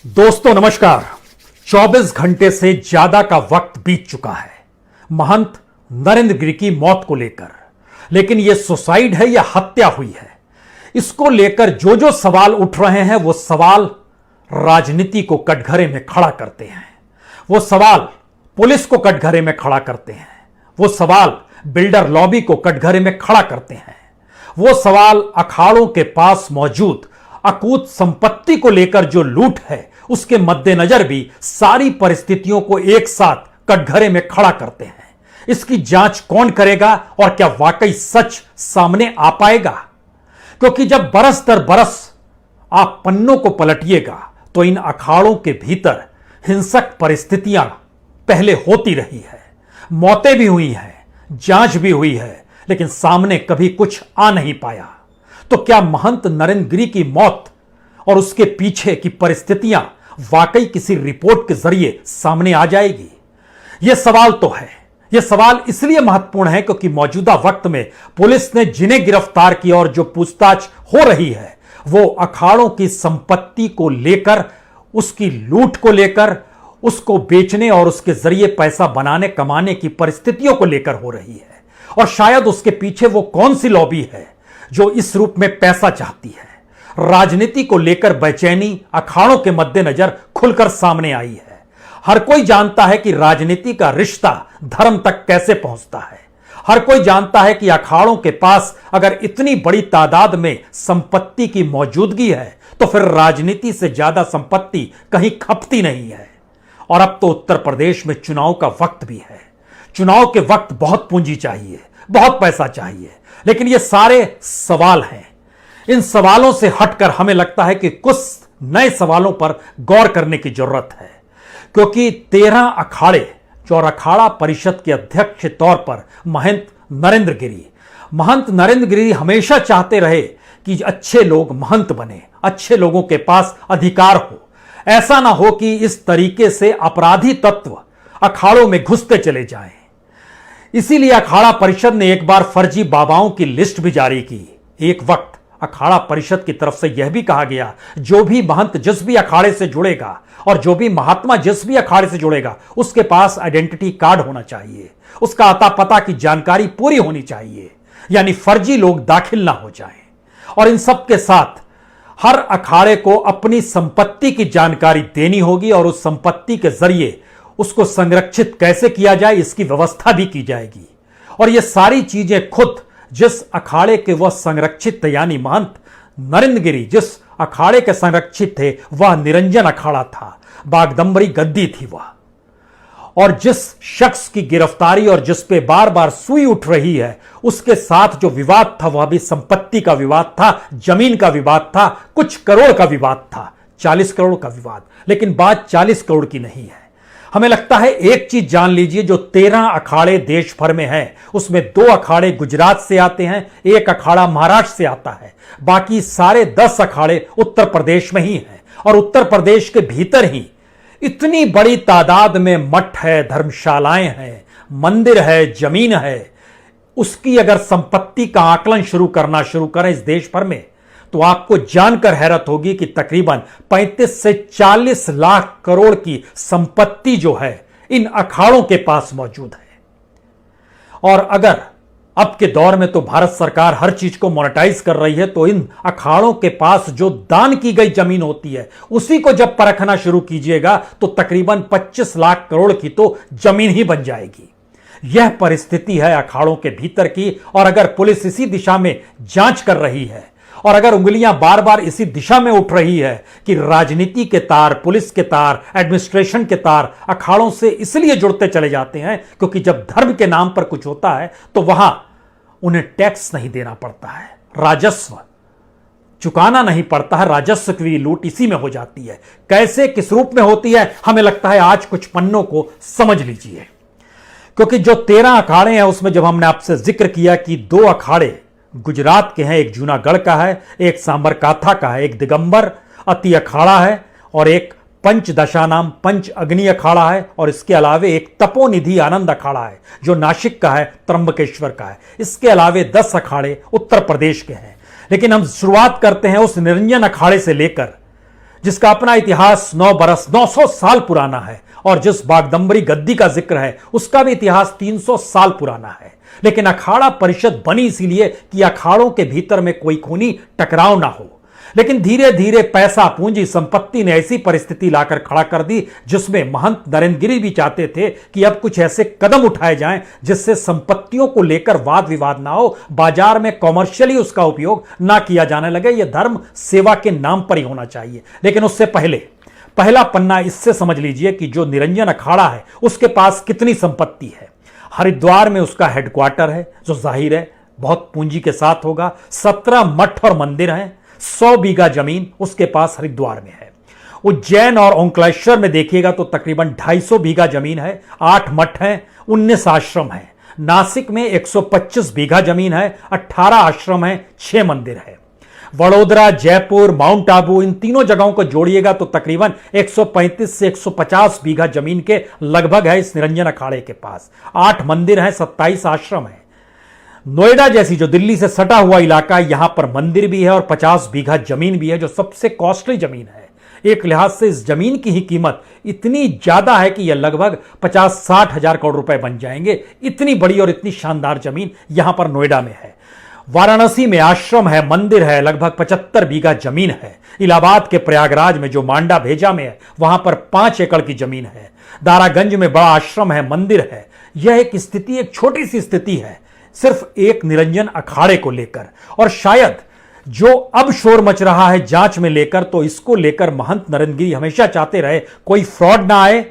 दोस्तों नमस्कार। 24 घंटे से ज्यादा का वक्त बीत चुका है महंत नरेंद्र गिरि की मौत को लेकर, लेकिन यह सुसाइड है या हत्या हुई है, इसको लेकर जो जो सवाल उठ रहे हैं वो सवाल राजनीति को कटघरे में खड़ा करते हैं, वो सवाल पुलिस को कटघरे में खड़ा करते हैं, वो सवाल बिल्डर लॉबी को कटघरे में खड़ा करते हैं, वो सवाल अखाड़ों के पास मौजूद अकूत संपत्ति को लेकर जो लूट है उसके मद्देनजर भी सारी परिस्थितियों को एक साथ कटघरे में खड़ा करते हैं। इसकी जांच कौन करेगा और क्या वाकई सच सामने आ पाएगा? क्योंकि जब बरस दर बरस आप पन्नों को पलटिएगा तो इन अखाड़ों के भीतर हिंसक परिस्थितियां पहले होती रही है, मौतें भी हुई हैं, जांच भी हुई है, लेकिन सामने कभी कुछ आ नहीं पाया। तो क्या महंत नरेंद्र गिरि की मौत और उसके पीछे की परिस्थितियां वाकई किसी रिपोर्ट के जरिए सामने आ जाएगी? यह सवाल तो है। यह सवाल इसलिए महत्वपूर्ण है क्योंकि मौजूदा वक्त में पुलिस ने जिन्हें गिरफ्तार किया और जो पूछताछ हो रही है वो अखाड़ों की संपत्ति को लेकर, उसकी लूट को लेकर, उसको बेचने और उसके जरिए पैसा बनाने कमाने की परिस्थितियों को लेकर हो रही है। और शायद उसके पीछे वो कौन सी लॉबी है जो इस रूप में पैसा चाहती है। राजनीति को लेकर बेचैनी अखाड़ों के मद्देनजर खुलकर सामने आई है। हर कोई जानता है कि राजनीति का रिश्ता धर्म तक कैसे पहुंचता है। हर कोई जानता है कि अखाड़ों के पास अगर इतनी बड़ी तादाद में संपत्ति की मौजूदगी है तो फिर राजनीति से ज्यादा संपत्ति कहीं खपती नहीं है। और अब तो उत्तर प्रदेश में चुनाव का वक्त भी है। चुनाव के वक्त बहुत पूंजी चाहिए, बहुत पैसा चाहिए, लेकिन ये सारे सवाल हैं। इन सवालों से हटकर हमें लगता है कि कुछ नए सवालों पर गौर करने की जरूरत है, क्योंकि 13 अखाड़े और अखाड़ा परिषद के अध्यक्ष के तौर पर महंत नरेंद्र गिरि हमेशा चाहते रहे कि अच्छे लोग महंत बने, अच्छे लोगों के पास अधिकार हो। ऐसा ना हो कि इस तरीके से अपराधी तत्व अखाड़ों में घुसते चले जाएं। इसीलिए अखाड़ा परिषद ने एक बार फर्जी बाबाओं की लिस्ट भी जारी की। एक वक्त अखाड़ा परिषद की तरफ से यह भी कहा गया जो भी महंत जिस भी अखाड़े से जुड़ेगा और जो भी महात्मा जिस भी अखाड़े से जुड़ेगा उसके पास आइडेंटिटी कार्ड होना चाहिए, उसका अता पता की जानकारी पूरी होनी चाहिए, यानी फर्जी लोग दाखिल ना हो जाएं। और इन सब के साथ हर अखाड़े को अपनी संपत्ति की जानकारी देनी होगी और उस संपत्ति के जरिए उसको संरक्षित कैसे किया जाए इसकी व्यवस्था भी की जाएगी। और ये सारी चीजें खुद जिस अखाड़े के वह संरक्षित थे, यानी महंत नरेंद्र गिरि जिस अखाड़े के संरक्षित थे वह निरंजन अखाड़ा था, बागदंबरी गद्दी थी वह। और जिस शख्स की गिरफ्तारी और जिस पे बार बार सुई उठ रही है उसके साथ जो विवाद था वह भी संपत्ति का विवाद था, जमीन का विवाद था, कुछ करोड़ का विवाद था, 40 करोड़ का विवाद। लेकिन बात 40 करोड़ की नहीं है। हमें लगता है एक चीज जान लीजिए, जो 13 अखाड़े देश भर में हैं उसमें 2 अखाड़े गुजरात से आते हैं, 1 अखाड़ा महाराष्ट्र से आता है, बाकी सारे 10 अखाड़े उत्तर प्रदेश में ही हैं। और उत्तर प्रदेश के भीतर ही इतनी बड़ी तादाद में मठ है, धर्मशालाएं हैं, मंदिर है, जमीन है। उसकी अगर संपत्ति का आकलन शुरू करें इस देश भर में तो आपको जानकर हैरत होगी कि तकरीबन 35 से 40 लाख करोड़ की संपत्ति जो है इन अखाड़ों के पास मौजूद है। और अगर अब के दौर में तो भारत सरकार हर चीज को मोनेटाइज कर रही है, तो इन अखाड़ों के पास जो दान की गई जमीन होती है उसी को जब परखना शुरू कीजिएगा तो तकरीबन 25 लाख करोड़ की तो जमीन ही बन जाएगी। यह परिस्थिति है अखाड़ों के भीतर की। और अगर पुलिस इसी दिशा में जांच कर रही है और अगर उंगलियां बार बार इसी दिशा में उठ रही है कि राजनीति के तार, पुलिस के तार, एडमिनिस्ट्रेशन के तार अखाड़ों से इसलिए जुड़ते चले जाते हैं क्योंकि जब धर्म के नाम पर कुछ होता है तो वहां उन्हें टैक्स नहीं देना पड़ता है, राजस्व चुकाना नहीं पड़ता है, राजस्व की लूट इसी में हो जाती है। कैसे, किस रूप में होती है, हमें लगता है आज कुछ पन्नों को समझ लीजिए। क्योंकि जो 13 अखाड़े हैं उसमें जब हमने आपसे जिक्र किया कि 2 अखाड़े गुजरात के हैं, एक जूनागढ़ का है, एक सांबरकाथा का है, एक दिगंबर अति अखाड़ा है और एक पंचदशा नाम पंच अग्नि अखाड़ा है, और इसके अलावे एक तपोनिधि आनंद अखाड़ा है जो नासिक का है, त्र्यंबकेश्वर का है। इसके अलावे 10 अखाड़े उत्तर प्रदेश के हैं। लेकिन हम शुरुआत करते हैं उस निरंजन अखाड़े से लेकर जिसका अपना इतिहास 900 साल पुराना है, और जिस बागदंबरी गद्दी का जिक्र है उसका भी इतिहास 300 साल पुराना है। लेकिन अखाड़ा परिषद बनी इसीलिए कि अखाड़ों के भीतर में कोई खूनी टकराव ना हो। लेकिन धीरे धीरे पैसा, पूंजी, संपत्ति ने ऐसी परिस्थिति लाकर खड़ा कर दी जिसमें महंत नरेंद्र गिरी भी चाहते थे कि अब कुछ ऐसे कदम उठाए जाएं जिससे संपत्तियों को लेकर वाद विवाद ना हो, बाजार में कॉमर्शियली उसका उपयोग ना किया जाने लगे। यह धर्म सेवा के नाम पर ही होना चाहिए। लेकिन उससे पहले पहला पन्ना इससे समझ लीजिए कि जो निरंजन अखाड़ा है उसके पास कितनी संपत्ति है। हरिद्वार में उसका हेडक्वार्टर है, जो जाहिर है बहुत पूंजी के साथ होगा। 17 मठ और मंदिर हैं, 100 बीघा जमीन उसके पास हरिद्वार में है। उज्जैन और ओंकारेश्वर में देखिएगा तो तकरीबन 250 बीघा जमीन है, 8 मठ हैं, 19 आश्रम हैं। नासिक में 125 बीघा जमीन है, 18 आश्रम हैं, 6 मंदिर है। वडोदरा, जयपुर, माउंट आबू, इन तीनों जगहों को जोड़िएगा तो तकरीबन 135 से 150 बीघा जमीन के लगभग है इस निरंजन अखाड़े के पास। 8 मंदिर हैं, 27 आश्रम हैं। नोएडा जैसी जो दिल्ली से सटा हुआ इलाका, यहां पर मंदिर भी है और 50 बीघा जमीन भी है, जो सबसे कॉस्टली जमीन है। एक लिहाज से इस जमीन की ही कीमत इतनी ज्यादा है कि यह लगभग 50-60 हजार करोड़ रुपए बन जाएंगे। इतनी बड़ी और इतनी शानदार जमीन यहां पर नोएडा में है। वाराणसी में आश्रम है, मंदिर है, लगभग 75 बीघा जमीन है। इलाहाबाद के प्रयागराज में जो मांडा भेजा में है वहां पर 5 एकड़ की जमीन है। दारागंज में बड़ा आश्रम है, मंदिर है। यह एक स्थिति, एक छोटी सी स्थिति है सिर्फ एक निरंजन अखाड़े को लेकर। और शायद जो अब शोर मच रहा है जांच में लेकर, तो इसको लेकर महंत नरेंद्र गिरी हमेशा चाहते रहे कोई फ्रॉड ना आए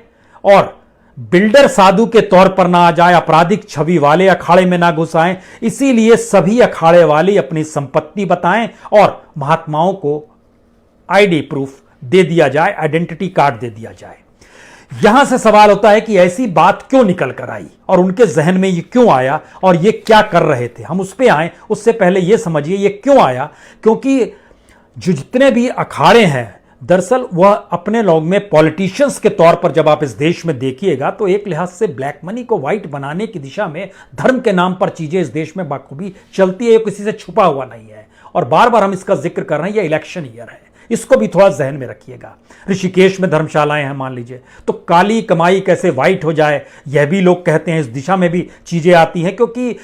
और बिल्डर साधु के तौर पर ना आ जाए, आपराधिक छवि वाले अखाड़े में ना घुस आए। इसीलिए सभी अखाड़े वाले अपनी संपत्ति बताएं और महात्माओं को आईडी प्रूफ दे दिया जाए, आइडेंटिटी कार्ड दे दिया जाए। यहां से सवाल होता है कि ऐसी बात क्यों निकल कर आई और उनके जहन में ये क्यों आया और ये क्या कर रहे थे। हम उस पर आए उससे पहले ये समझिए ये क्यों आया, क्योंकि जो जितने भी अखाड़े हैं दरअसल वह अपने लोग में पॉलिटिशियंस के तौर पर जब आप इस देश में देखिएगा तो एक लिहाज से ब्लैक मनी को व्हाइट बनाने की दिशा में धर्म के नाम पर चीजें इस देश में बाखूबी चलती है, किसी से छुपा हुआ नहीं है। और बार बार हम इसका जिक्र कर रहे हैं, यह इलेक्शन ईयर है, इसको भी थोड़ा जहन में रखिएगा। ऋषिकेश में धर्मशालाएं हैं मान लीजिए, तो काली कमाई कैसे व्हाइट हो जाए यह भी लोग कहते हैं। इस दिशा में भी चीजें आती हैं क्योंकि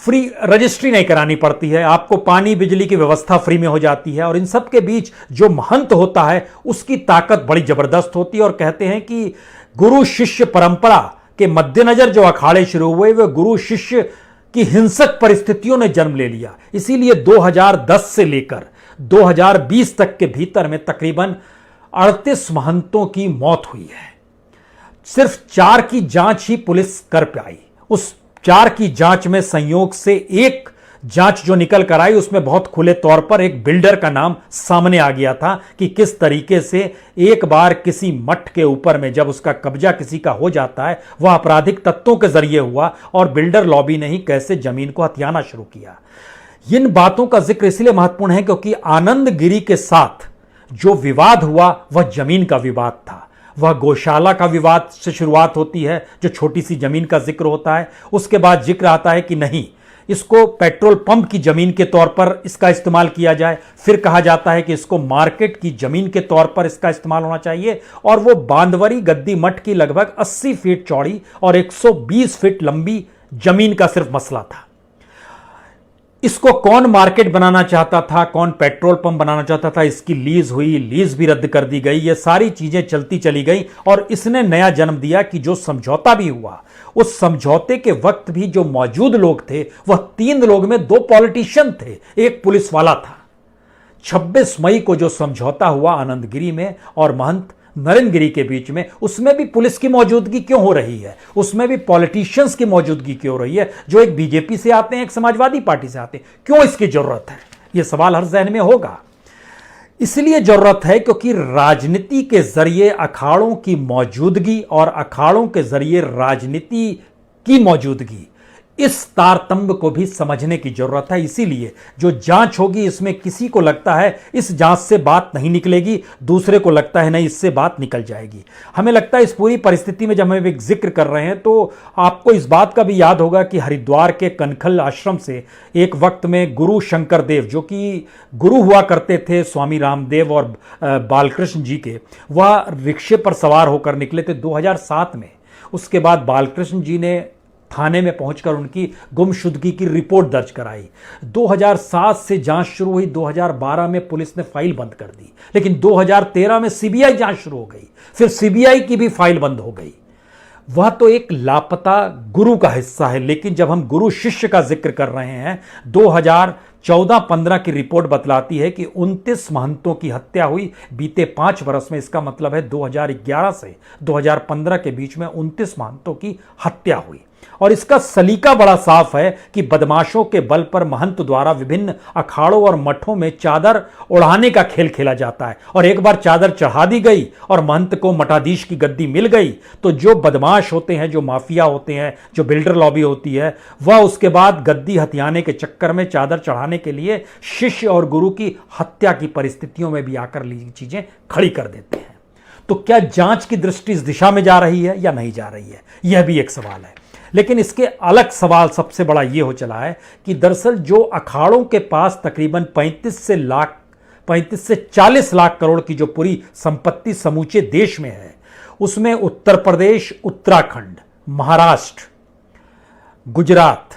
फ्री रजिस्ट्री नहीं करानी पड़ती है, आपको पानी बिजली की व्यवस्था फ्री में हो जाती है। और इन सब के बीच जो महंत होता है उसकी ताकत बड़ी जबरदस्त होती है। और कहते हैं कि गुरु शिष्य परंपरा के मद्देनजर जो अखाड़े शुरू हुए वे गुरु शिष्य की हिंसक परिस्थितियों ने जन्म ले लिया। इसीलिए 2010 से लेकर 2020 तक के भीतर में तकरीबन 38 महंतों की मौत हुई है। सिर्फ 4 की जांच ही पुलिस कर पाई। उस 4 की जांच में संयोग से एक जांच जो निकल कर आई उसमें बहुत खुले तौर पर एक बिल्डर का नाम सामने आ गया था कि किस तरीके से एक बार किसी मठ के ऊपर में जब उसका कब्जा किसी का हो जाता है वह आपराधिक तत्वों के जरिए हुआ और बिल्डर लॉबी ने ही कैसे जमीन को हथियाना शुरू किया। इन बातों का जिक्र इसलिए महत्वपूर्ण है क्योंकि आनंद गिरी के साथ जो विवाद हुआ वह जमीन का विवाद था। वह गौशाला का विवाद से शुरुआत होती है, जो छोटी सी जमीन का जिक्र होता है। उसके बाद जिक्र आता है कि नहीं, इसको पेट्रोल पंप की जमीन के तौर पर इसका इस्तेमाल किया जाए। फिर कहा जाता है कि इसको मार्केट की जमीन के तौर पर इसका इस्तेमाल होना चाहिए। और वो बांदवरी गद्दी मठ की लगभग 80 फीट चौड़ी और 120 फीट लंबी जमीन का सिर्फ मसला था। इसको कौन मार्केट बनाना चाहता था, कौन पेट्रोल पंप बनाना चाहता था, इसकी लीज हुई, लीज भी रद्द कर दी गई। ये सारी चीजें चलती चली गई और इसने नया जन्म दिया कि जो समझौता भी हुआ उस समझौते के वक्त भी जो मौजूद लोग थे वह 3 लोग में 2 पॉलिटिशियन थे, एक पुलिस वाला था। 26 मई को जो समझौता हुआ आनंदगिरी में और महंत नरेंद्र गिरी के बीच में, उसमें भी पुलिस की मौजूदगी क्यों हो रही है, उसमें भी पॉलिटिशियंस की मौजूदगी क्यों हो रही है, जो एक बीजेपी से आते हैं, एक समाजवादी पार्टी से आते हैं। क्यों इसकी जरूरत है, यह सवाल हर जहन में होगा। इसलिए जरूरत है क्योंकि राजनीति के जरिए अखाड़ों की मौजूदगी और अखाड़ों के जरिए राजनीति की मौजूदगी, इस तारतम्य को भी समझने की जरूरत है। इसीलिए जो जांच होगी, इसमें किसी को लगता है इस जांच से बात नहीं निकलेगी, दूसरे को लगता है नहीं इससे बात निकल जाएगी। हमें लगता है इस पूरी परिस्थिति में जब हम एक जिक्र कर रहे हैं तो आपको इस बात का भी याद होगा कि हरिद्वार के कनखल आश्रम से एक वक्त में गुरु शंकर देव, जो कि गुरु हुआ करते थे स्वामी रामदेव और बालकृष्ण जी के, वह रिक्शे पर सवार होकर निकले थे 2007 में। उसके बाद बालकृष्ण जी ने थाने में पहुंचकर उनकी गुमशुदगी की रिपोर्ट दर्ज कराई। 2007 से जांच शुरू हुई, 2012 में पुलिस ने फाइल बंद कर दी, लेकिन 2013 में सीबीआई जांच शुरू हो गई, फिर सीबीआई की भी फाइल बंद हो गई। वह तो एक लापता गुरु का हिस्सा है, लेकिन जब हम गुरु शिष्य का जिक्र कर रहे हैं, 2014-15 की रिपोर्ट बतलाती है कि 29 महंतों की हत्या हुई बीते 5 वर्ष में। इसका मतलब है 2011 से 2015 के बीच में 29 महंतों की हत्या हुई। और इसका सलीका बड़ा साफ है कि बदमाशों के बल पर महंत द्वारा विभिन्न अखाड़ों और मठों में चादर उड़ाने का खेल खेला जाता है। और एक बार चादर चढ़ा दी गई और महंत को मठाधीश की गद्दी मिल गई तो जो बदमाश होते हैं, जो माफिया होते हैं, जो बिल्डर लॉबी होती है, वह उसके बाद गद्दी हथियाने के चक्कर में चादर चढ़ाने के लिए शिष्य और गुरु की हत्या की परिस्थितियों में भी आकर चीजें खड़ी कर देते हैं। तो क्या जांच की दृष्टि इस दिशा में जा रही है या नहीं जा रही है, यह भी एक सवाल है। लेकिन इसके अलग सवाल सबसे बड़ा यह हो चला है कि दरअसल जो अखाड़ों के पास तकरीबन 35 से 40 लाख करोड़ की जो पूरी संपत्ति समूचे देश में है, उसमें उत्तर प्रदेश, उत्तराखंड, महाराष्ट्र, गुजरात,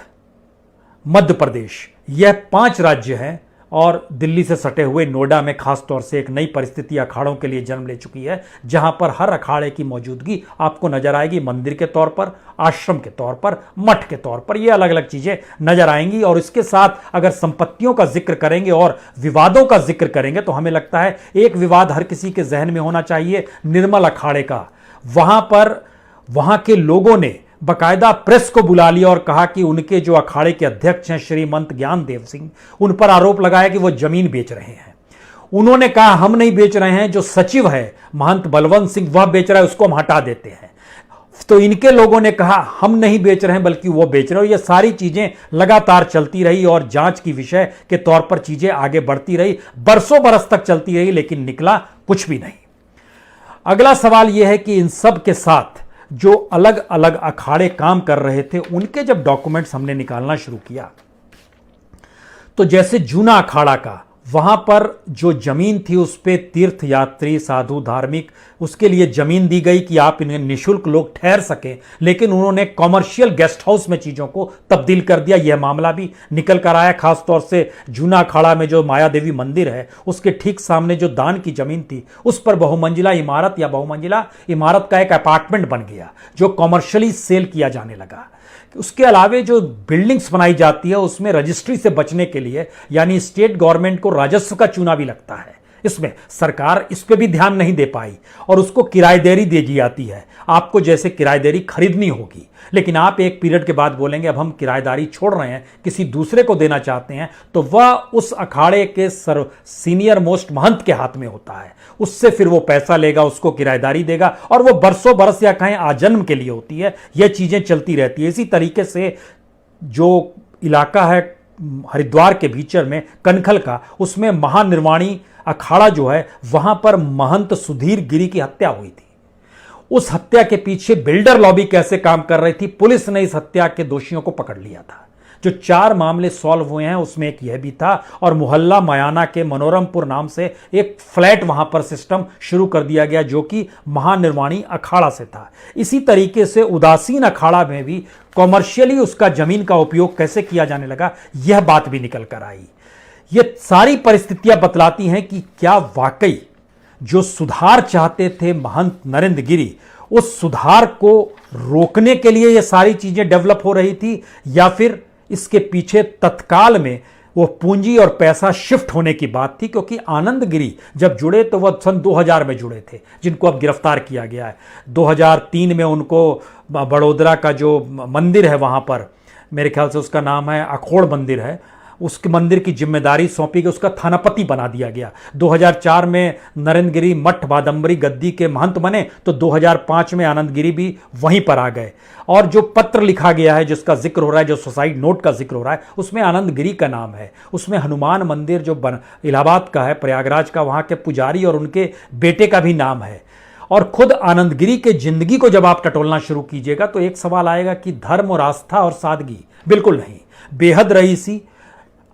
मध्य प्रदेश, यह 5 राज्य हैं। और दिल्ली से सटे हुए नोएडा में खासतौर से एक नई परिस्थिति अखाड़ों के लिए जन्म ले चुकी है, जहां पर हर अखाड़े की मौजूदगी आपको नजर आएगी। मंदिर के तौर पर, आश्रम के तौर पर, मठ के तौर पर, ये अलग अलग चीजें नजर आएंगी। और इसके साथ अगर संपत्तियों का जिक्र करेंगे और विवादों का जिक्र करेंगे तो हमें लगता है एक विवाद हर किसी के जहन में होना चाहिए, निर्मल अखाड़े का। वहां के लोगों ने बकायदा प्रेस को बुला लिया और कहा कि उनके जो अखाड़े के अध्यक्ष हैं श्रीमंत ज्ञानदेव सिंह, उन पर आरोप लगाया कि वो जमीन बेच रहे हैं। उन्होंने कहा हम नहीं बेच रहे हैं, जो सचिव है महंत बलवंत सिंह वह बेच रहा है, उसको हम हटा देते हैं। तो इनके लोगों ने कहा हम नहीं बेच रहे हैं बल्कि वो बेच रहे हैं। ये सारी चीजें लगातार चलती रही और जांच की विषय के तौर पर चीजें आगे बढ़ती रही, बरसों बरस तक चलती रही, लेकिन निकला कुछ भी नहीं। अगला सवाल यह है कि इन सब के साथ जो अलग अलग अखाड़े काम कर रहे थे, उनके जब डॉक्यूमेंट्स हमने निकालना शुरू किया तो जैसे जूना अखाड़ा का, वहां पर जो जमीन थी उस पे तीर्थ यात्री, साधु, धार्मिक, उसके लिए जमीन दी गई कि आप इन्हें निःशुल्क लोग ठहर सकें, लेकिन उन्होंने कॉमर्शियल गेस्ट हाउस में चीजों को तब्दील कर दिया। यह मामला भी निकल कर आया। खासतौर से जूना अखाड़ा में जो माया देवी मंदिर है, उसके ठीक सामने जो दान की जमीन थी, उस पर बहुमंजिला इमारत या बहुमंजिला इमारत का एक अपार्टमेंट बन गया जो कॉमर्शियली सेल किया जाने लगा। उसके अलावे जो बिल्डिंग्स बनाई जाती है उसमें रजिस्ट्री से बचने के लिए, यानी स्टेट गवर्नमेंट को राजस्व का चूना भी लगता है। इसमें सरकार इस पे भी ध्यान नहीं दे पाई और उसको किराएदारी दे दी जाती है। आपको जैसे किराएदारी खरीदनी होगी, लेकिन आप एक पीरियड के बाद बोलेंगे अब हम किराएदारी छोड़ रहे हैं, किसी दूसरे को देना चाहते हैं, तो वह उस अखाड़े के सीनियर मोस्ट महंत के हाथ में होता है। उससे फिर वो पैसा लेगा, उसको किराएदारी देगा और वो बरसों बरस या कहें आजन्म के लिए होती है। ये चीजें चलती रहती है। इसी तरीके से जो इलाका है हरिद्वार के भीतर में कनखल का, उसमें महानिर्वाणी अखाड़ा जो है, वहां पर महंत सुधीर गिरी की हत्या हुई थी। उस हत्या के पीछे बिल्डर लॉबी कैसे काम कर रही थी, पुलिस ने इस हत्या के दोषियों को पकड़ लिया था। जो 4 मामले सॉल्व हुए हैं उसमें एक यह भी था। और मोहल्ला मयाना के मनोरमपुर नाम से एक फ्लैट वहां पर सिस्टम शुरू कर दिया गया जो कि महानिर्वाणी अखाड़ा से था। इसी तरीके से उदासीन अखाड़ा में भी कॉमर्शियली उसका जमीन का उपयोग कैसे किया जाने लगा, यह बात भी निकल कर आई। ये सारी परिस्थितियां बतलाती हैं कि क्या वाकई जो सुधार चाहते थे महंत नरेंद्र गिरी, उस सुधार को रोकने के लिए ये सारी चीजें डेवलप हो रही थी, या फिर इसके पीछे तत्काल में वो पूंजी और पैसा शिफ्ट होने की बात थी। क्योंकि आनंद गिरी जब जुड़े तो वह सन 2000 में जुड़े थे, जिनको अब गिरफ्तार किया गया है। 2003 में उनको बड़ोदरा का जो मंदिर है वहां पर, मेरे ख्याल से उसका नाम है अखोड़ मंदिर है, उसके मंदिर की जिम्मेदारी सौंपी गई, उसका थानापति बना दिया गया। 2004 में नरेंद्र गिरी मठ बादम्बरी गद्दी के महंत बने तो 2005 में आनंद गिरी भी वहीं पर आ गए। और जो पत्र लिखा गया है जिसका जिक्र हो रहा है, जो सुसाइड नोट का जिक्र हो रहा है, उसमें आनंद गिरी का नाम है। उसमें हनुमान मंदिर जो इलाहाबाद का है, प्रयागराज का, वहां के पुजारी और उनके बेटे का भी नाम है। और खुद आनंद गिरी के जिंदगी को जब आप टटोलना शुरू कीजिएगा तो एक सवाल आएगा कि धर्म और आस्था और सादगी, बिल्कुल नहीं। बेहद रईसी,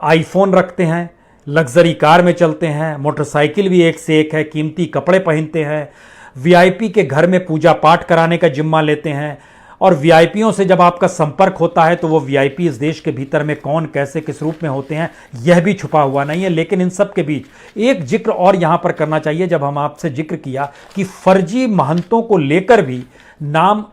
आईफोन रखते हैं, लग्जरी कार में चलते हैं, मोटरसाइकिल भी एक से एक है, कीमती कपड़े पहनते हैं, वीआईपी के घर में पूजा पाठ कराने का जिम्मा लेते हैं। और वीआईपीओं से जब आपका संपर्क होता है तो वो वीआईपी इस देश के भीतर में कौन, कैसे, किस रूप में होते हैं, यह भी छुपा हुआ नहीं है। लेकिन इन सब के बीच एक जिक्र और यहां पर करना चाहिए। जब हम आपसे जिक्र किया कि फर्जी महंतों को लेकर भी नाम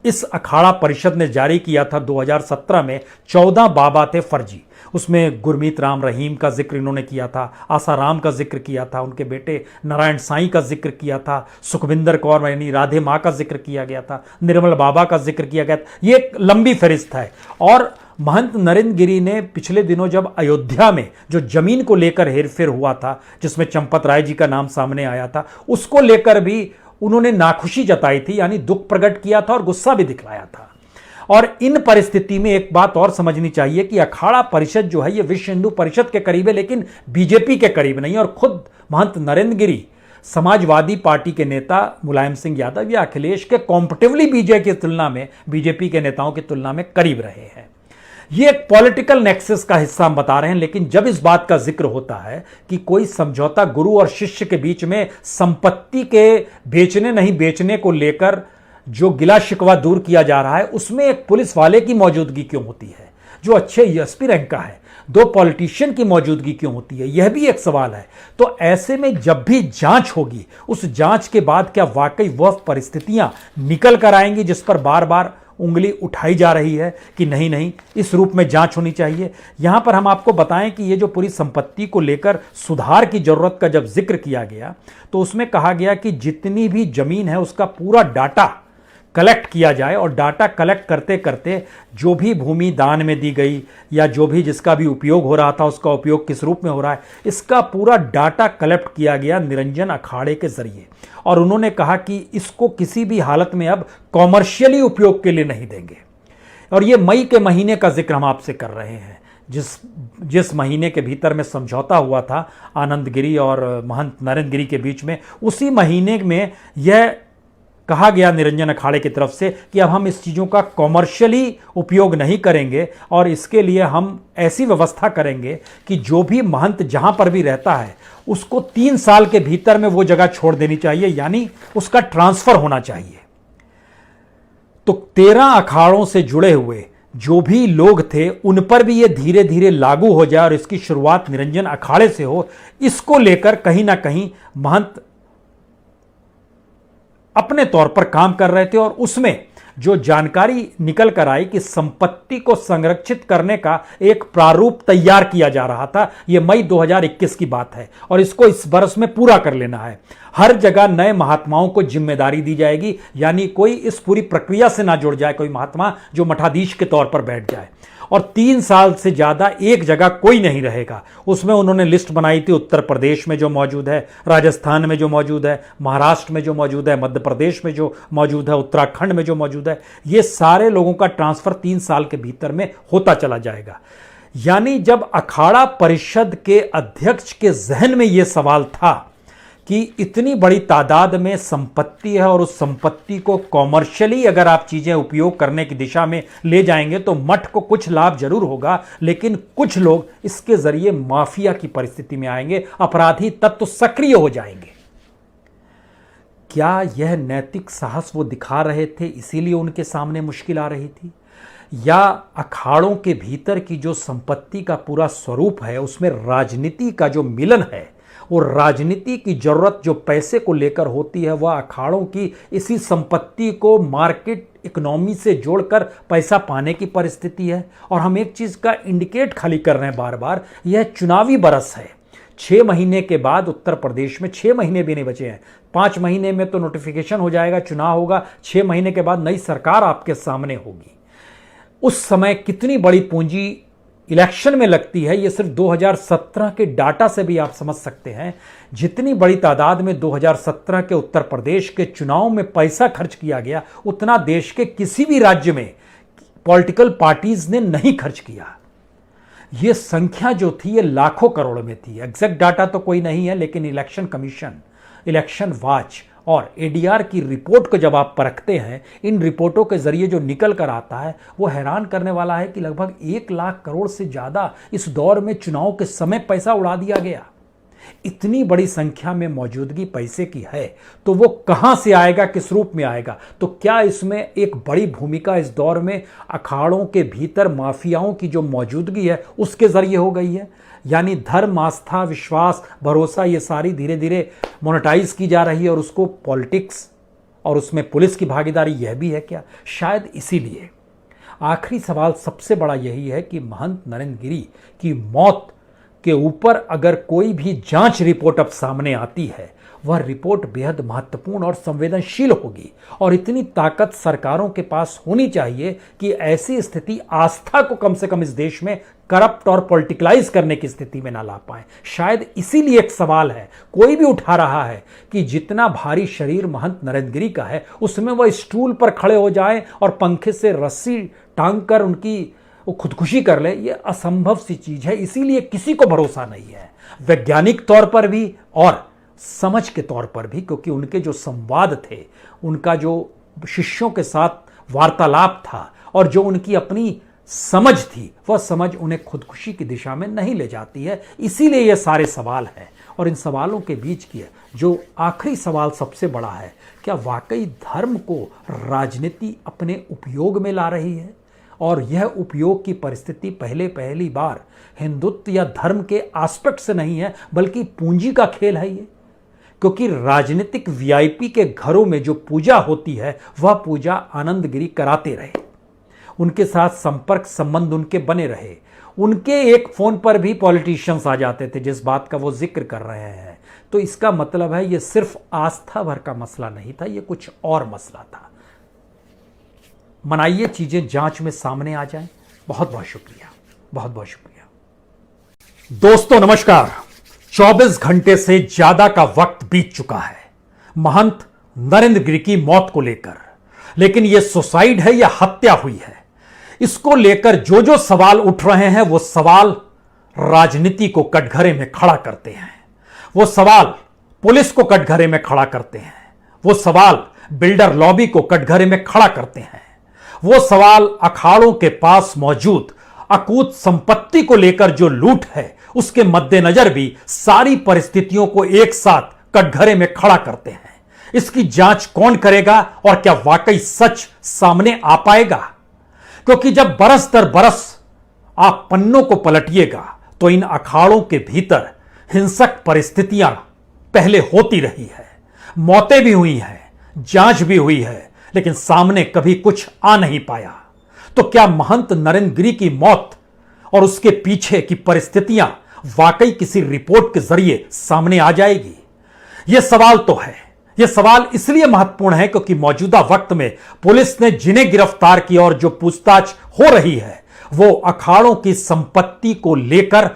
इस अखाड़ा परिषद ने जारी किया था 2017 में, 14 बाबा थे फर्जी। उसमें गुरमीत राम रहीम का जिक्र इन्होंने किया था, आसाराम का जिक्र किया था, उनके बेटे नारायण साईं का जिक्र किया था, सुखविंदर कौर यानी राधे माँ का जिक्र किया गया था, निर्मल बाबा का जिक्र किया गया था। ये एक लंबी फहरिस्त है। और महंत नरेंद्र गिरी ने पिछले दिनों जब अयोध्या में जो जमीन को लेकर हेरफेर हुआ था, जिसमें चंपत राय जी का नाम सामने आया था, उसको लेकर भी उन्होंने नाखुशी जताई थी, यानी दुख प्रकट किया था और गुस्सा भी दिखलाया था। और इन परिस्थिति में एक बात और समझनी चाहिए कि अखाड़ा परिषद जो है ये विश्व हिंदू परिषद के करीब है, लेकिन बीजेपी के करीब नहीं। और खुद महंत नरेंद्र गिरी समाजवादी पार्टी के नेता मुलायम सिंह यादव या अखिलेश के कॉम्पिटिवली बीजेपी के नेताओं की तुलना में करीब रहे हैं। ये एक पॉलिटिकल नेक्सस का हिस्सा हम बता रहे हैं। लेकिन जब इस बात का जिक्र होता है कि कोई समझौता गुरु और शिष्य के बीच में संपत्ति के बेचने नहीं बेचने को लेकर जो गिला शिकवा दूर किया जा रहा है, उसमें एक पुलिस वाले की मौजूदगी क्यों होती है जो अच्छे एसपी रैंक का है, 2 पॉलिटिशियन की मौजूदगी क्यों होती है, यह भी एक सवाल है। तो ऐसे में जब भी जांच होगी, उस जांच के बाद क्या वाकई वह परिस्थितियां निकल कर आएंगी जिस पर बार बार उंगली उठाई जा रही है कि नहीं नहीं इस रूप में जांच होनी चाहिए। यहां पर हम आपको बताएं कि ये जो पूरी संपत्ति को लेकर सुधार की जरूरत का जब जिक्र किया गया तो उसमें कहा गया कि जितनी भी जमीन है उसका पूरा डाटा कलेक्ट किया जाए। और डाटा कलेक्ट करते करते जो भी भूमि दान में दी गई या जो भी जिसका भी उपयोग हो रहा था, उसका उपयोग किस रूप में हो रहा है, इसका पूरा डाटा कलेक्ट किया गया निरंजन अखाड़े के जरिए। और उन्होंने कहा कि इसको किसी भी हालत में अब कॉमर्शियली उपयोग के लिए नहीं देंगे। और ये मई के महीने का जिक्र हम आपसे कर रहे हैं, जिस महीने के भीतर में समझौता हुआ था आनंद गिरी और महंत नरेंद्र गिरी के बीच में, उसी महीने में यह कहा गया निरंजन अखाड़े की तरफ से कि अब हम इस चीज़ों का कॉमर्शियली उपयोग नहीं करेंगे और इसके लिए हम ऐसी व्यवस्था करेंगे कि जो भी महंत जहां पर भी रहता है उसको 3 साल के भीतर में वो जगह छोड़ देनी चाहिए, यानी उसका ट्रांसफर होना चाहिए। तो 13 अखाड़ों से जुड़े हुए जो भी लोग थे उन पर भी ये धीरे धीरे लागू हो जाए और इसकी शुरुआत निरंजन अखाड़े से हो, इसको लेकर कहीं ना कहीं महंत अपने तौर पर काम कर रहे थे। और उसमें जो जानकारी निकल कर आई कि संपत्ति को संरक्षित करने का एक प्रारूप तैयार किया जा रहा था, यह मई 2021 की बात है और इसको इस बरस में पूरा कर लेना है। हर जगह नए महात्माओं को जिम्मेदारी दी जाएगी, यानी कोई इस पूरी प्रक्रिया से ना जुड़ जाए कोई महात्मा जो मठाधीश के तौर पर बैठ जाए। और 3 साल से ज्यादा एक जगह कोई नहीं रहेगा। उसमें उन्होंने लिस्ट बनाई थी उत्तर प्रदेश में जो मौजूद है, राजस्थान में जो मौजूद है, महाराष्ट्र में जो मौजूद है, मध्य प्रदेश में जो मौजूद है, उत्तराखंड में जो मौजूद है, ये सारे लोगों का ट्रांसफर 3 साल के भीतर में होता चला जाएगा। यानी जब अखाड़ा परिषद के अध्यक्ष के जहन में यह सवाल था कि इतनी बड़ी तादाद में संपत्ति है और उस संपत्ति को कॉमर्शियली अगर आप चीजें उपयोग करने की दिशा में ले जाएंगे तो मठ को कुछ लाभ जरूर होगा, लेकिन कुछ लोग इसके जरिए माफिया की परिस्थिति में आएंगे, अपराधी तत्व सक्रिय हो जाएंगे। क्या यह नैतिक साहस वो दिखा रहे थे इसीलिए उनके सामने मुश्किल आ रही थी, या अखाड़ों के भीतर की जो संपत्ति का पूरा स्वरूप है उसमें राजनीति का जो मिलन है, वो राजनीति की जरूरत जो पैसे को लेकर होती है वह अखाड़ों की इसी संपत्ति को मार्केट इकोनॉमी से जोड़कर पैसा पाने की परिस्थिति है। और हम एक चीज का इंडिकेट खाली कर रहे हैं बार बार, यह चुनावी बरस है। 6 महीने के बाद उत्तर प्रदेश में 6 महीने भी नहीं बचे हैं, 5 महीने में तो नोटिफिकेशन हो जाएगा, चुनाव होगा, 6 महीने के बाद नई सरकार आपके सामने होगी। उस समय कितनी बड़ी पूंजी इलेक्शन में लगती है, ये सिर्फ 2017 के डाटा से भी आप समझ सकते हैं। जितनी बड़ी तादाद में 2017 के उत्तर प्रदेश के चुनाव में पैसा खर्च किया गया, उतना देश के किसी भी राज्य में पॉलिटिकल पार्टीज ने नहीं खर्च किया। ये संख्या जो थी ये लाखों करोड़ में थी। एग्जैक्ट डाटा तो कोई नहीं है, लेकिन इलेक्शन कमीशन, इलेक्शन वॉच और एडीआर की रिपोर्ट को जब आप परखते हैं, इन रिपोर्टों के जरिए जो निकल कर आता है वो हैरान करने वाला है कि लगभग 1 लाख करोड़ से ज्यादा इस दौर में चुनाव के समय पैसा उड़ा दिया गया। इतनी बड़ी संख्या में मौजूदगी पैसे की है तो वो कहां से आएगा, किस रूप में आएगा? तो क्या इसमें एक बड़ी भूमिका इस दौर में अखाड़ों के भीतर माफियाओं की जो मौजूदगी है उसके जरिए हो गई है? यानी धर्म, आस्था, विश्वास, भरोसा, ये सारी धीरे धीरे मोनेटाइज की जा रही है और उसको पॉलिटिक्स और उसमें पुलिस की भागीदारी यह भी है क्या? शायद इसीलिए आखिरी सवाल सबसे बड़ा यही है कि महंत नरेंद्र गिरी की मौत के ऊपर अगर कोई भी जांच रिपोर्ट अब सामने आती है, वह रिपोर्ट बेहद महत्वपूर्ण और संवेदनशील होगी। और इतनी ताकत सरकारों के पास होनी चाहिए कि ऐसी स्थिति आस्था को कम से कम इस देश में करप्ट और पॉलिटिकलाइज करने की स्थिति में ना ला पाए। शायद इसीलिए एक सवाल है, कोई भी उठा रहा है कि जितना भारी शरीर महंत नरेंद्र गिरी का है, उसमें वह स्टूल पर खड़े हो जाएं और पंखे से रस्सी टांग कर उनकी वो खुदकुशी कर ले। ये असंभव सी चीज है। इसीलिए किसी को भरोसा नहीं है, वैज्ञानिक तौर पर भी और समझ के तौर पर भी, क्योंकि उनके जो संवाद थे, उनका जो शिष्यों के साथ वार्तालाप था और जो उनकी अपनी समझ थी, वह समझ उन्हें खुदकुशी की दिशा में नहीं ले जाती है। इसीलिए ये सारे सवाल हैं। और इन सवालों के बीच की जो आखिरी सवाल सबसे बड़ा है, क्या वाकई धर्म को राजनीति अपने उपयोग में ला रही है? और यह उपयोग की परिस्थिति पहली बार हिंदुत्व या धर्म के एस्पेक्ट से नहीं है, बल्कि पूंजी का खेल है ये। क्योंकि राजनीतिक वीआईपी के घरों में जो पूजा होती है, वह पूजा आनंद गिरी कराते रहे, उनके साथ संपर्क संबंध उनके बने रहे। उनके एक फोन पर भी पॉलिटिशियंस आ जाते थे जिस बात का वो जिक्र कर रहे हैं। तो इसका मतलब है ये सिर्फ आस्था भर का मसला नहीं था, ये कुछ और मसला था। मनाइए चीजें जांच में सामने आ जाएं। बहुत बहुत शुक्रिया, बहुत बहुत शुक्रिया। दोस्तों नमस्कार। 24 घंटे से ज्यादा का वक्त बीत चुका है महंत नरेंद्र गिरी की मौत को लेकर, लेकिन यह सुसाइड है या हत्या हुई है, इसको लेकर जो जो सवाल उठ रहे हैं वो सवाल राजनीति को कटघरे में खड़ा करते हैं, वो सवाल पुलिस को कटघरे में खड़ा करते हैं, वो सवाल बिल्डर लॉबी को कटघरे में खड़ा करते हैं, वो सवाल अखाड़ों के पास मौजूद अकूत संपत्ति को लेकर जो लूट है उसके मद्देनजर भी सारी परिस्थितियों को एक साथ कटघरे में खड़ा करते हैं। इसकी जांच कौन करेगा और क्या वाकई सच सामने आ पाएगा? क्योंकि जब बरस दर बरस आप पन्नों को पलटिएगा तो इन अखाड़ों के भीतर हिंसक परिस्थितियां पहले होती रही है, मौतें भी हुई हैं, जांच भी हुई है, लेकिन सामने कभी कुछ आ नहीं पाया। तो क्या महंत नरेंद्र गिरी की मौत और उसके पीछे की परिस्थितियां वाकई किसी रिपोर्ट के जरिए सामने आ जाएगी? यह सवाल तो है। यह सवाल इसलिए महत्वपूर्ण है क्योंकि मौजूदा वक्त में पुलिस ने जिन्हें गिरफ्तार किया और जो पूछताछ हो रही है, वो अखाड़ों की संपत्ति को लेकर,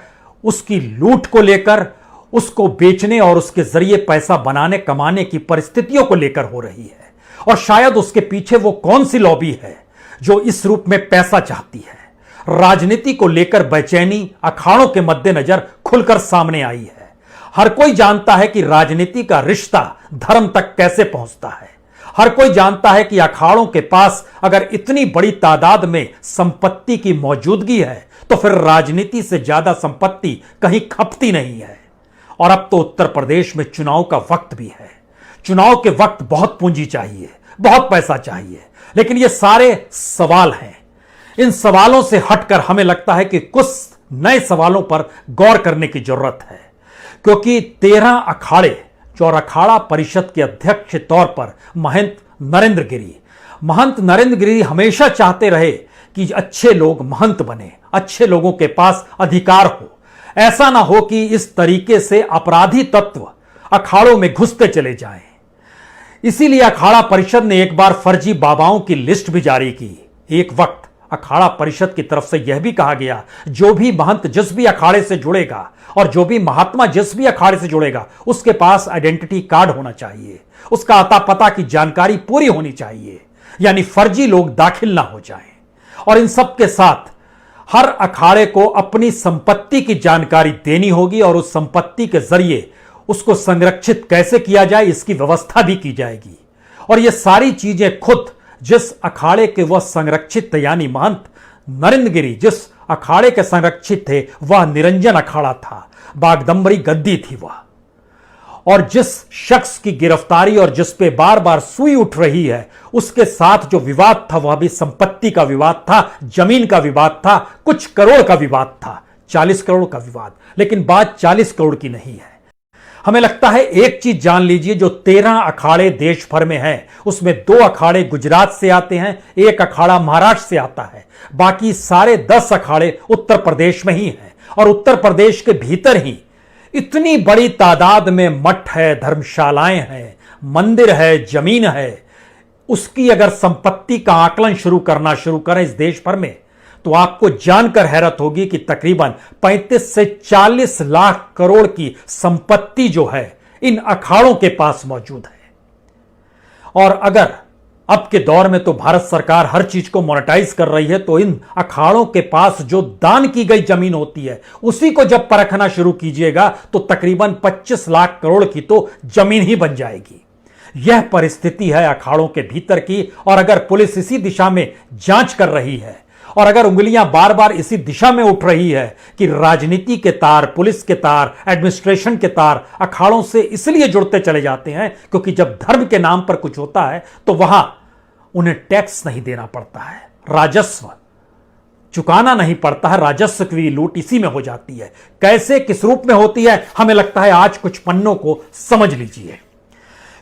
उसकी लूट को लेकर, उसको बेचने और उसके जरिए पैसा बनाने कमाने की परिस्थितियों को लेकर हो रही है। और शायद उसके पीछे वो कौन सी लॉबी है जो इस रूप में पैसा चाहती है। राजनीति को लेकर बेचैनी अखाड़ों के मद्देनजर खुलकर सामने आई है। हर कोई जानता है कि राजनीति का रिश्ता धर्म तक कैसे पहुंचता है। हर कोई जानता है कि अखाड़ों के पास अगर इतनी बड़ी तादाद में संपत्ति की मौजूदगी है तो फिर राजनीति से ज्यादा संपत्ति कहीं खपती नहीं है। और अब तो उत्तर प्रदेश में चुनाव का वक्त भी है। चुनाव के वक्त बहुत पूंजी चाहिए, बहुत पैसा चाहिए, लेकिन ये सारे सवाल हैं। इन सवालों से हटकर हमें लगता है कि कुछ नए सवालों पर गौर करने की जरूरत है, क्योंकि 13 अखाड़े और अखाड़ा परिषद के अध्यक्ष के तौर पर महंत नरेंद्र गिरी हमेशा चाहते रहे कि अच्छे लोग महंत बने, अच्छे लोगों के पास अधिकार हो। ऐसा ना हो कि इस तरीके से अपराधी तत्व अखाड़ों में घुसते चले जाएं। इसीलिए अखाड़ा परिषद ने एक बार फर्जी बाबाओं की लिस्ट भी जारी की। एक वक्त अखाड़ा परिषद की तरफ से यह भी कहा गया, जो भी महंत जिस भी अखाड़े से जुड़ेगा और जो भी महात्मा जिस भी अखाड़े से जुड़ेगा उसके पास आइडेंटिटी कार्ड होना चाहिए, उसका अता पता की जानकारी पूरी होनी चाहिए, यानी फर्जी लोग दाखिल ना हो जाएं। और इन सब के साथ हर अखाड़े को अपनी संपत्ति की जानकारी देनी होगी और उस संपत्ति के जरिए उसको संरक्षित कैसे किया जाए इसकी व्यवस्था भी की जाएगी। और ये सारी चीजें खुद जिस अखाड़े के वह संरक्षित यानी महंत नरेंद्र गिरी जिस अखाड़े के संरक्षित थे वह निरंजन अखाड़ा था, बागदंबरी गद्दी थी वह। और जिस शख्स की गिरफ्तारी और जिस पे बार बार सुई उठ रही है उसके साथ जो विवाद था वह भी संपत्ति का विवाद था, जमीन का विवाद था, कुछ करोड़ का विवाद था, 40 करोड़ का विवाद। लेकिन बात 40 करोड़ की नहीं है। हमें लगता है एक चीज जान लीजिए, जो 13 अखाड़े देश भर में हैं उसमें 2 अखाड़े गुजरात से आते हैं, 1 अखाड़ा महाराष्ट्र से आता है, बाकी सारे 10 अखाड़े उत्तर प्रदेश में ही हैं। और उत्तर प्रदेश के भीतर ही इतनी बड़ी तादाद में मठ है, धर्मशालाएं हैं, मंदिर है, जमीन है, उसकी अगर संपत्ति का आकलन करना शुरू करें इस देश भर में तो आपको जानकर हैरत होगी कि तकरीबन 35 से 40 लाख करोड़ की संपत्ति जो है इन अखाड़ों के पास मौजूद है। और अगर अब के दौर में तो भारत सरकार हर चीज को मोनेटाइज कर रही है, तो इन अखाड़ों के पास जो दान की गई जमीन होती है उसी को जब परखना शुरू कीजिएगा तो तकरीबन 25 लाख करोड़ की तो जमीन ही बन जाएगी। यह परिस्थिति है अखाड़ों के भीतर की। और अगर पुलिस इसी दिशा में जांच कर रही है और अगर उंगलियां बार बार इसी दिशा में उठ रही है कि राजनीति के तार, पुलिस के तार, एडमिनिस्ट्रेशन के तार अखाड़ों से इसलिए जुड़ते चले जाते हैं क्योंकि जब धर्म के नाम पर कुछ होता है तो वहां उन्हें टैक्स नहीं देना पड़ता है, राजस्व चुकाना नहीं पड़ता है, राजस्व की लूट इसी में हो जाती है। कैसे किस रूप में होती है हमें लगता है आज कुछ पन्नों को समझ लीजिए।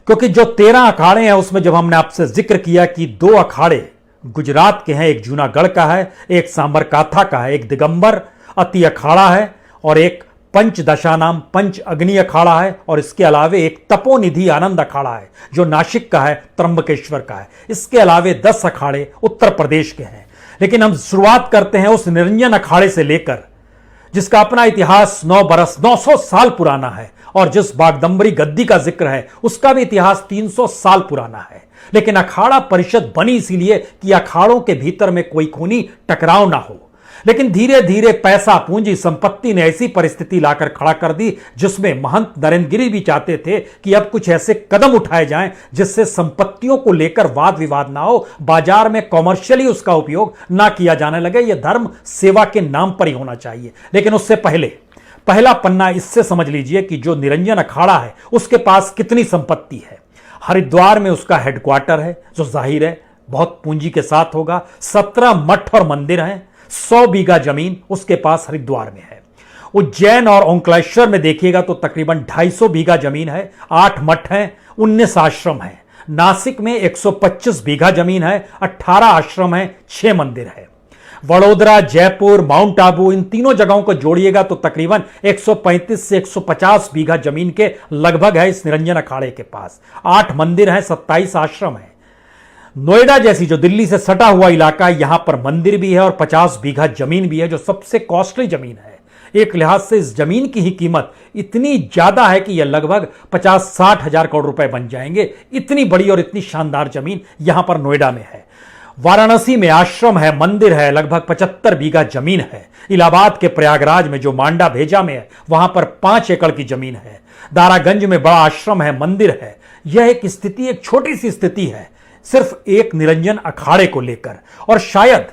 क्योंकि जो 13 अखाड़े हैं उसमें जब हमने आपसे जिक्र किया कि 2 अखाड़े गुजरात के हैं, एक जूनागढ़ का है, एक सांबरकाथा का है, एक दिगंबर अति अखाड़ा है और एक पंचदशा नाम पंच अग्नि अखाड़ा है और इसके अलावे एक तपोनिधि आनंद अखाड़ा है जो नासिक का है, त्र्यंबकेश्वर का है। इसके अलावे 10 अखाड़े उत्तर प्रदेश के हैं। लेकिन हम शुरुआत करते हैं उस निरंजन अखाड़े से लेकर जिसका अपना इतिहास 900 साल पुराना है और जिस बागदंबरी गद्दी का जिक्र है उसका भी इतिहास 300 साल पुराना है। लेकिन अखाड़ा परिषद बनी इसीलिए कि अखाड़ों के भीतर में कोई खूनी टकराव ना हो। लेकिन धीरे धीरे पैसा, पूंजी, संपत्ति ने ऐसी परिस्थिति लाकर खड़ा कर दी जिसमें महंत नरेंद्र गिरी भी चाहते थे कि अब कुछ ऐसे कदम उठाए जाएं जिससे संपत्तियों को लेकर वाद विवाद ना हो, बाजार में कॉमर्शियली उसका उपयोग ना किया जाने लगे। यह धर्म सेवा के नाम पर ही होना चाहिए। लेकिन उससे पहले पहला पन्ना इससे समझ लीजिए कि जो निरंजन अखाड़ा है उसके पास कितनी संपत्ति है। हरिद्वार में उसका हेडक्वार्टर है जो जाहिर है बहुत पूंजी के साथ होगा। 17 मठ और मंदिर हैं, 100 बीघा जमीन उसके पास हरिद्वार में है। उज्जैन और ओंकारेश्वर में देखिएगा तो तकरीबन 250 बीघा जमीन है, 8 मठ हैं, 19 आश्रम हैं। नासिक में 125 बीघा जमीन है, 18 आश्रम हैं, 6 मंदिर है। वडोदरा, जयपुर, माउंट आबू इन तीनों जगहों को जोड़िएगा तो तकरीबन 135 से 150 बीघा जमीन के लगभग है इस निरंजन अखाड़े के पास। 8 मंदिर हैं, 27 आश्रम हैं। नोएडा जैसी जो दिल्ली से सटा हुआ इलाका है यहां पर मंदिर भी है और 50 बीघा जमीन भी है जो सबसे कॉस्टली जमीन है। एक लिहाज से इस जमीन की ही कीमत इतनी ज्यादा है कि यह लगभग 50-60 हजार करोड़ रुपए बन जाएंगे। इतनी बड़ी और इतनी शानदार जमीन यहां पर नोएडा में है। वाराणसी में आश्रम है, मंदिर है, लगभग 75 बीघा जमीन है। इलाहाबाद के प्रयागराज में जो मांडा भेजा में है वहां पर 5 एकड़ की जमीन है। दारागंज में बड़ा आश्रम है, मंदिर है। यह एक स्थिति, एक छोटी सी स्थिति है सिर्फ एक निरंजन अखाड़े को लेकर। और शायद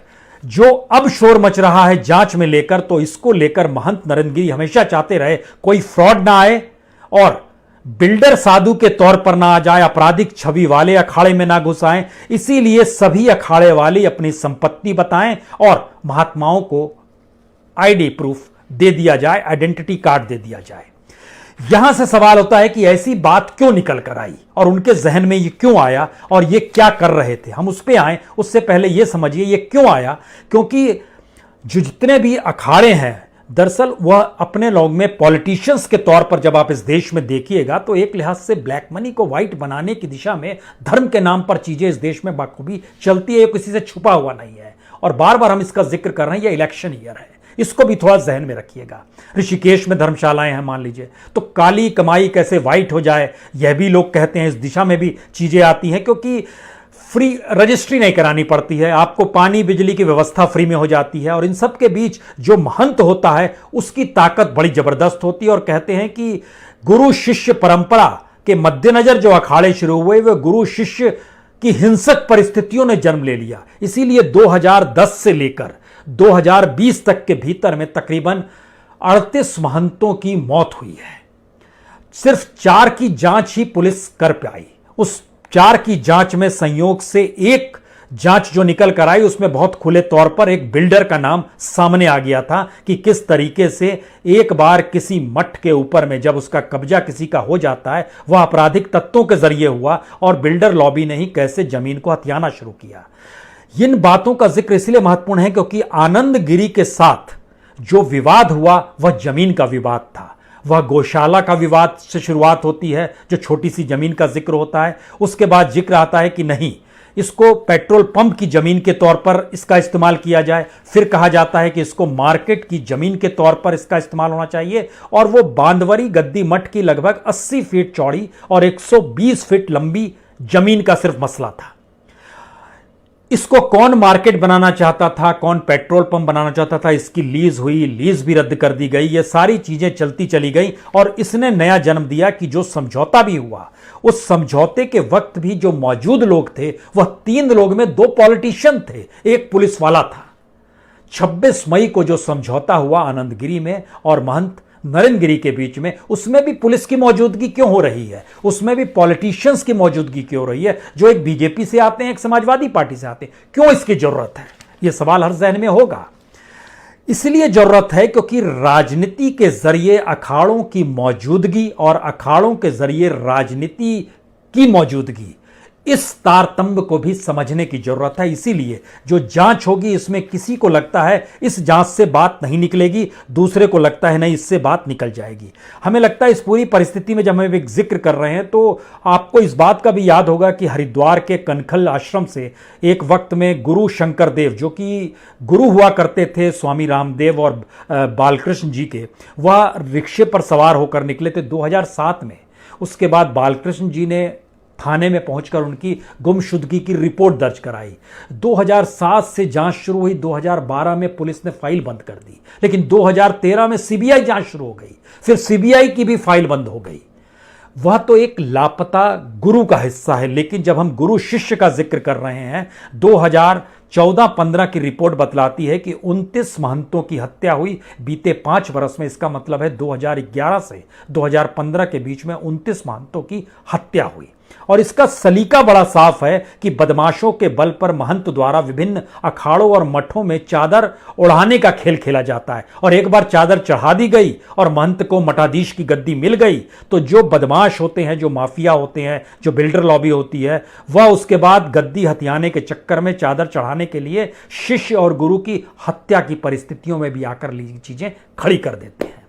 जो अब शोर मच रहा है जांच में लेकर, तो इसको लेकर महंत नरेंद्र गिरी हमेशा चाहते रहे कोई फ्रॉड ना आए और बिल्डर साधु के तौर पर ना आ जाए, आपराधिक छवि वाले अखाड़े में ना घुस आए। इसीलिए सभी अखाड़े वाले अपनी संपत्ति बताएं और महात्माओं को आईडी प्रूफ दे दिया जाए, आइडेंटिटी कार्ड दे दिया जाए। यहां से सवाल होता है कि ऐसी बात क्यों निकल कर आई और उनके जहन में ये क्यों आया और ये क्या कर रहे थे। हम उस पर आए उससे पहले ये समझिए ये क्यों आया। क्योंकि जो जितने भी अखाड़े हैं दरअसल वह अपने लोग में पॉलिटिशियंस के तौर पर जब आप इस देश में देखिएगा तो एक लिहाज से ब्लैक मनी को व्हाइट बनाने की दिशा में धर्म के नाम पर चीजें इस देश में बाखूबी चलती है, किसी से छुपा हुआ नहीं है। और बार बार हम इसका जिक्र कर रहे हैं, यह इलेक्शन ईयर है, इसको भी थोड़ा जहन में रखिएगा। ऋषिकेश में धर्मशालाएं हैं मान लीजिए, तो काली कमाई कैसे वाइट हो जाए यह भी लोग कहते हैं। इस दिशा में भी चीजें आती हैं, क्योंकि फ्री रजिस्ट्री नहीं करानी पड़ती है, आपको पानी बिजली की व्यवस्था फ्री में हो जाती है, और इन सब के बीच जो महंत होता है उसकी ताकत बड़ी जबरदस्त होती है। और कहते हैं कि गुरु शिष्य परंपरा के मद्देनजर जो अखाड़े शुरू हुए वे गुरु शिष्य की हिंसक परिस्थितियों ने जन्म ले लिया। इसीलिए 2010 से लेकर 2020 तक के भीतर में तकरीबन 38 महंतों की मौत हुई है। सिर्फ 4 की जांच ही पुलिस कर पाई। उस 4 की जांच में संयोग से एक जांच जो निकल कर आई उसमें बहुत खुले तौर पर एक बिल्डर का नाम सामने आ गया था कि किस तरीके से एक बार किसी मठ के ऊपर में जब उसका कब्जा किसी का हो जाता है वह आपराधिक तत्वों के जरिए हुआ, और बिल्डर लॉबी ने ही कैसे जमीन को हथियाना शुरू किया। इन बातों का जिक्र इसलिए महत्वपूर्ण है क्योंकि आनंद गिरी के साथ जो विवाद हुआ वह जमीन का विवाद था। वह गौशाला का विवाद से शुरुआत होती है, जो छोटी सी जमीन का जिक्र होता है। उसके बाद जिक्र आता है कि नहीं, इसको पेट्रोल पंप की जमीन के तौर पर इसका इस्तेमाल किया जाए। फिर कहा जाता है कि इसको मार्केट की जमीन के तौर पर इसका इस्तेमाल होना चाहिए। और वो बांदवरी गद्दी मठ की लगभग 80 फीट चौड़ी और 120 फीट लंबी जमीन का सिर्फ मसला था। इसको कौन मार्केट बनाना चाहता था, कौन पेट्रोल पंप बनाना चाहता था, इसकी लीज हुई, लीज भी रद्द कर दी गई। ये सारी चीजें चलती चली गई और इसने नया जन्म दिया कि जो समझौता भी हुआ उस समझौते के वक्त भी जो मौजूद लोग थे वह 3 लोग में 2 पॉलिटिशियन थे, एक पुलिस वाला था। 26 मई को जो समझौता हुआ आनंदगिरी में और महंत नरेंद्र गिरी के बीच में, उसमें भी पुलिस की मौजूदगी क्यों हो रही है, उसमें भी पॉलिटिशियंस की मौजूदगी क्यों हो रही है, जो एक बीजेपी से आते हैं, एक समाजवादी पार्टी से आते हैं, क्यों इसकी जरूरत है? यह सवाल हर जहन में होगा। इसलिए जरूरत है क्योंकि राजनीति के जरिए अखाड़ों की मौजूदगी और अखाड़ों के जरिए राजनीति की मौजूदगी, इस तारतम्य को भी समझने की जरूरत है। इसीलिए जो जांच होगी इसमें किसी को लगता है इस जांच से बात नहीं निकलेगी, दूसरे को लगता है नहीं इससे बात निकल जाएगी। हमें लगता है इस पूरी परिस्थिति में जब हम एक जिक्र कर रहे हैं तो आपको इस बात का भी याद होगा कि हरिद्वार के कनखल आश्रम से एक वक्त में गुरु शंकर देव, जो कि गुरु हुआ करते थे स्वामी रामदेव और बालकृष्ण जी के, वह रिक्शे पर सवार होकर निकले थे 2007 में। उसके बाद बालकृष्ण जी ने थाने में पहुंचकर उनकी गुमशुदगी की रिपोर्ट दर्ज कराई। 2007 से जांच शुरू हुई, 2012 में पुलिस ने फाइल बंद कर दी, लेकिन 2013 में सीबीआई जांच शुरू हो गई, फिर सीबीआई की भी फाइल बंद हो गई। वह तो एक लापता गुरु का हिस्सा है, लेकिन जब हम गुरु शिष्य का जिक्र कर रहे हैं, 2014-15 की रिपोर्ट बतलाती है कि 29 महंतों की हत्या हुई बीते 5 वर्ष में। इसका मतलब है 2011 से 2015 के बीच में 29 महंतों की हत्या हुई। और इसका सलीका बड़ा साफ है कि बदमाशों के बल पर महंत द्वारा विभिन्न अखाड़ों और मठों में चादर उड़ाने का खेल खेला जाता है। और एक बार चादर चढ़ा दी गई और महंत को मठाधीश की गद्दी मिल गई तो जो बदमाश होते हैं, जो माफिया होते हैं, जो बिल्डर लॉबी होती है, वह उसके बाद गद्दी हथियाने के चक्कर में चादर चढ़ाने के लिए शिष्य और गुरु की हत्या की परिस्थितियों में भी आकर चीजें खड़ी कर देते हैं।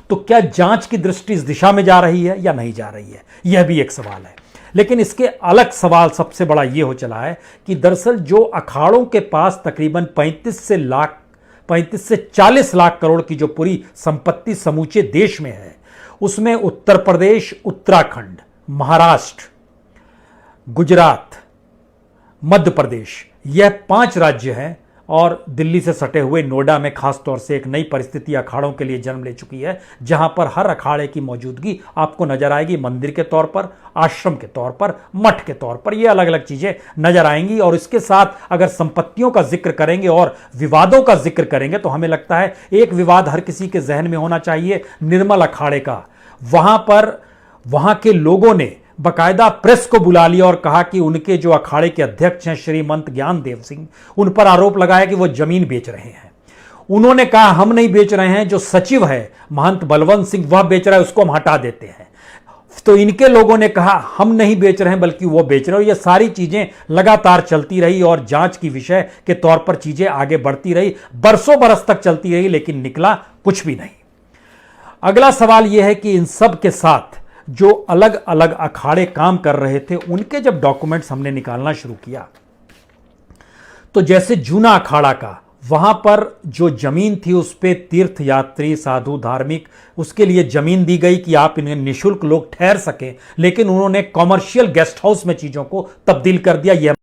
तो क्या जांच की दृष्टि इस दिशा में जा रही है या नहीं जा रही है, यह भी एक सवाल है। लेकिन इसके अलग सवाल सबसे बड़ा यह हो चला है कि दरअसल जो अखाड़ों के पास तकरीबन 35 से 40 लाख करोड़ की जो पूरी संपत्ति समूचे देश में है, उसमें उत्तर प्रदेश, उत्तराखंड, महाराष्ट्र, गुजरात, मध्य प्रदेश, यह 5 राज्य हैं। और दिल्ली से सटे हुए नोएडा में खास तौर से एक नई परिस्थिति अखाड़ों के लिए जन्म ले चुकी है, जहां पर हर अखाड़े की मौजूदगी आपको नजर आएगी, मंदिर के तौर पर, आश्रम के तौर पर, मठ के तौर पर, ये अलग अलग चीजें नजर आएंगी। और इसके साथ अगर संपत्तियों का जिक्र करेंगे और विवादों का जिक्र करेंगे तो हमें लगता है एक विवाद हर किसी के जहन में होना चाहिए, निर्मल अखाड़े का। वहां के लोगों ने बकायदा प्रेस को बुला लिया और कहा कि उनके जो अखाड़े के अध्यक्ष हैं श्रीमंत ज्ञानदेव सिंह, उन पर आरोप लगाया कि वो जमीन बेच रहे हैं। उन्होंने कहा हम नहीं बेच रहे हैं, जो सचिव है महंत बलवंत सिंह वह बेच रहा है, उसको हम हटा देते हैं। तो इनके लोगों ने कहा हम नहीं बेच रहे हैं बल्कि वो बेच रहे हैं। ये सारी चीजें लगातार चलती रही और जांच की विषय के तौर पर चीजें आगे बढ़ती रही, बरसों बरस तक चलती रही, लेकिन निकला कुछ भी नहीं। अगला सवाल यह है कि इन सब के साथ जो अलग अलग अखाड़े काम कर रहे थे, उनके जब डॉक्यूमेंट्स हमने निकालना शुरू किया तो जैसे जूना अखाड़ा का, वहां पर जो जमीन थी उस पे तीर्थ यात्री, साधु, धार्मिक, उसके लिए जमीन दी गई कि आप इन्हें निःशुल्क लोग ठहर सकें, लेकिन उन्होंने कॉमर्शियल गेस्ट हाउस में चीजों को तब्दील कर दिया। यह